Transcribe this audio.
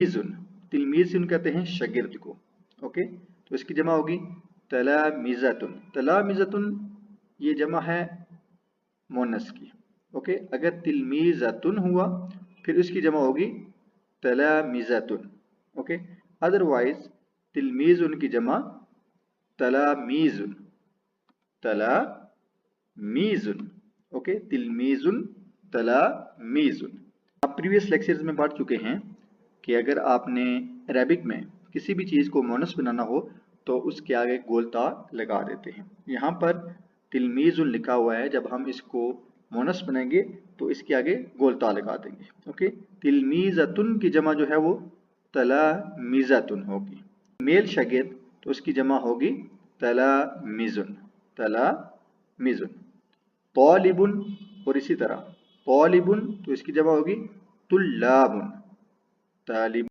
तिलमीजुन कहते हैं शागिर्द को। ओके, तो इसकी जमा होगी तलामीज़तुन। तलामीज़तुन ये जमा है मोनस की। ओके, अगर तिलमीज़तुन हुआ फिर इसकी जमा होगी तलामीज़तुन। ओके, अदरवाइज तिलमीजुन की जमा तलामीजुन, तलामीजुन। ओके, तिलमीजुन, तलामीजुन। आप प्रीवियस लेक्चर्स में पढ़ चुके हैं कि अगर आपने अरेबिक में किसी भी चीज़ को मोनस बनाना हो तो उसके आगे गोलता लगा देते हैं। यहाँ पर तिलमीजुन लिखा हुआ है, जब हम इसको मोनस बनाएंगे तो इसके आगे गोलता लगा देंगे। ओके, तिलमीज़तुन की जमा जो है वो तलामीज़तुन होगी। मेल शागिर्द तो उसकी जमा होगी तलामीजुन, तलामीजुन। तौलिबुन और इसी तरह तौलिबुन तो इसकी जमा होगी तुल्लाबुन, तालिब।